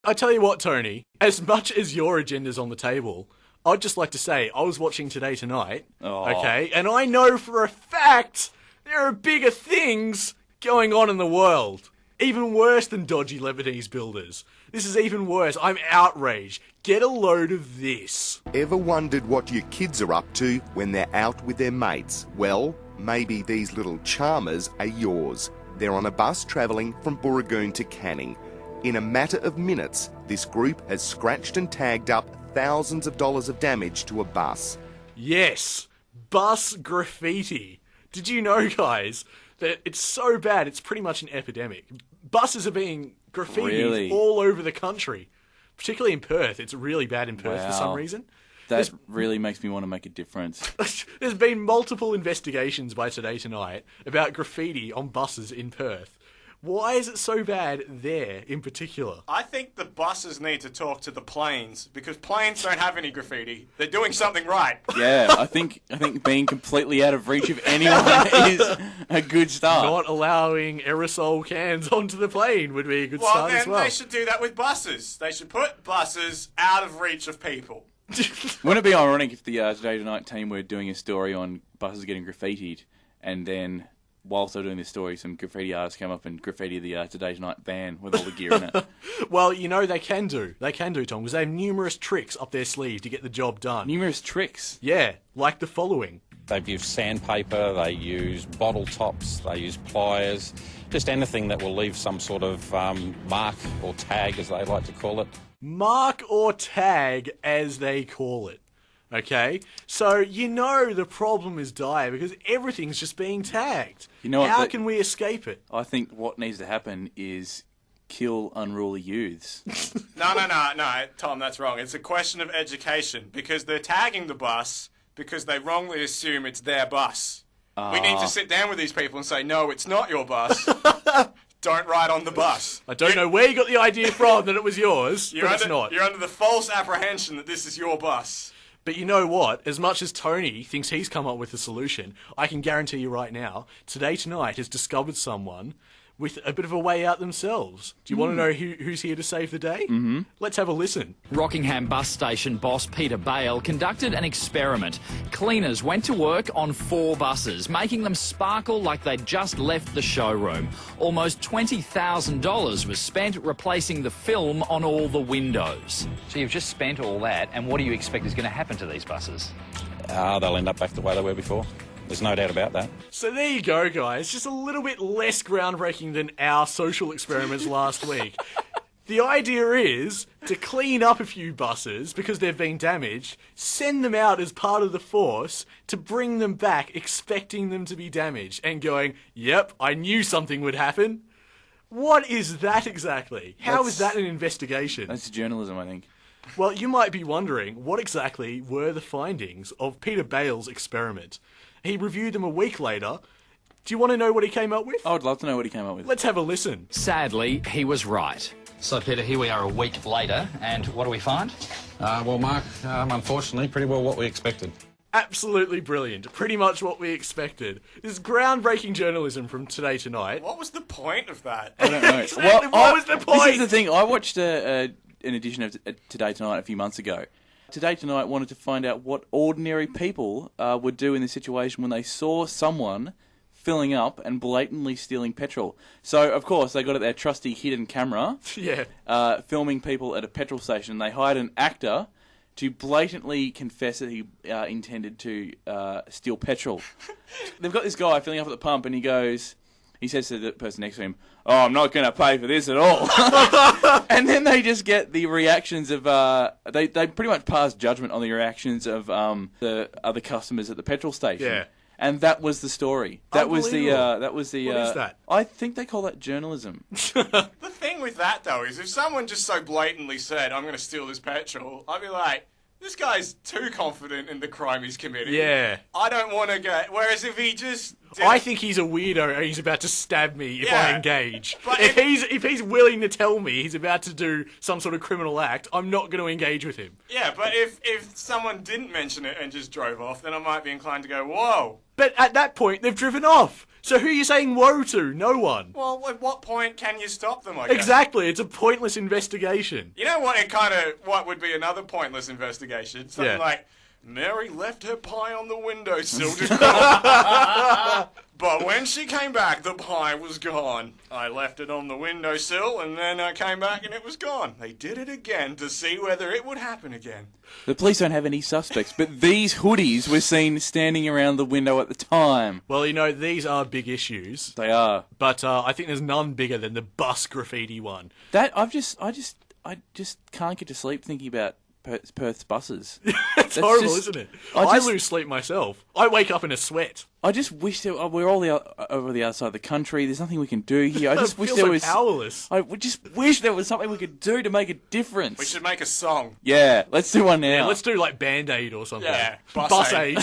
I tell you what, Tony, as much as your agenda's on the table, I'd just like to say I was watching Today Tonight, okay, and I know for a fact there are bigger things going on in the world. Even worse than dodgy Lebanese builders. This is even worse. I'm outraged. Get a load of this. Ever wondered what your kids are up to when they're out with their mates? Well, maybe these little charmers are yours. They're on a bus travelling from Burragoon to Canning. In a matter of minutes, this group has scratched and tagged up thousands of dollars of damage to a bus. Yes, bus graffiti. Did you know, guys, that it's so bad it's pretty much an epidemic? Buses are being graffitied all over the country, particularly in Perth. It's really bad in Perth for some reason. That really makes me want to make a difference. There's been multiple investigations by Today Tonight about graffiti on buses in Perth. Why is it so bad there in particular? I think the buses need to talk to the planes, because planes don't have any graffiti. They're doing something right. Yeah, I think being completely out of reach of anyone is a good start. Not allowing aerosol cans onto the plane would be a good start as well. Well, then they should do that with buses. They should put buses out of reach of people. Wouldn't it be ironic if the Today Tonight team were doing a story on buses getting graffitied, and then whilst they're doing this story, some graffiti artists come up and graffiti the Today Tonight van with all the gear in it? Well, you know they can do, Tom, because they have numerous tricks up their sleeve to get the job done. Numerous tricks? Yeah, like the following. They've used sandpaper, they use bottle tops, they use pliers, just anything that will leave some sort of mark or tag, as they like to call it. Mark or tag, as they call it. Okay? So, you know the problem is dire because everything's just being tagged. You know what? How can we escape it? I think what needs to happen is kill unruly youths. No, Tom, that's wrong. It's a question of education, because they're tagging the bus because they wrongly assume it's their bus. We need to sit down with these people and say, no, it's not your bus. Don't ride on the bus. I don't know where you got the idea from that it was yours, but it's not. You're under the false apprehension that this is your bus. But you know what? As much as Tony thinks he's come up with a solution, I can guarantee you right now, Today Tonight has discovered someone with a bit of a way out themselves. Do you want to know who's here to save the day? Mm-hmm. Let's have a listen. Rockingham bus station boss Peter Bale conducted an experiment. Cleaners went to work on 4 buses, making them sparkle like they'd just left the showroom. Almost $20,000 was spent replacing the film on all the windows. So you've just spent all that, and what do you expect is going to happen to these buses? They'll end up back the way they were before. There's no doubt about that. So there you go, guys. Just a little bit less groundbreaking than our social experiments last week. The idea is to clean up a few buses because they've been damaged, send them out as part of the force to bring them back expecting them to be damaged and going, yep, I knew something would happen. What is that exactly? How is that an investigation? That's journalism, I think. Well, you might be wondering, what exactly were the findings of Peter Bale's experiment? He reviewed them a week later. Do you want to know what he came up with? I would love to know what he came up with. Let's have a listen. Sadly, he was right. So, Peter, here we are a week later, and what do we find? Well, Mark, unfortunately, pretty well what we expected. Absolutely brilliant. Pretty much what we expected. This is groundbreaking journalism from Today Tonight. What was the point of that? I don't know. Exactly, what was the point? This is the thing. I watched an edition of Today Tonight a few months ago. Today Tonight wanted to find out what ordinary people would do in this situation when they saw someone filling up and blatantly stealing petrol. So, of course, they got their trusty hidden camera, filming people at a petrol station. They hired an actor to blatantly confess that he intended to steal petrol. They've got this guy filling up at the pump, and he says to the person next to him, "Oh, I'm not going to pay for this at all." And then they just get the reactions of they pretty much pass judgment on the reactions of the other customers at the petrol station. Yeah. And that was the story. That was the. What is that? I think they call that journalism. The thing with that, though, is if someone just so blatantly said, I'm going to steal this petrol, I'd be like, this guy's too confident in the crime he's committing. Yeah. I don't want to get... Whereas if he just... I think he's a weirdo and he's about to stab me if I engage. But if he's willing to tell me he's about to do some sort of criminal act, I'm not going to engage with him. Yeah, but if someone didn't mention it and just drove off, then I might be inclined to go, whoa. But at that point, they've driven off. So who are you saying woe to? No one. Well, at what point can you stop them, I guess? Exactly, it's a pointless investigation. You know what? What would be another pointless investigation? Something like, Mary left her pie on the windowsill to cool. But when she came back, the pie was gone. I left it on the windowsill, and then I came back and it was gone. They did it again to see whether it would happen again. The police don't have any suspects, but these hoodies were seen standing around the window at the time. Well, you know, these are big issues. They are. But I think there's none bigger than the bus graffiti one. I just can't get to sleep thinking about Perth's buses. It's horrible, isn't it? I lose sleep myself. I wake up in a sweat. I just wish we're all over the other side of the country. There's nothing we can do here. I just wish there was powerless. I just wish there was something we could do to make a difference. We should make a song. Yeah, let's do one now. Yeah, let's do like Band-Aid or something. Yeah, Bus Aid.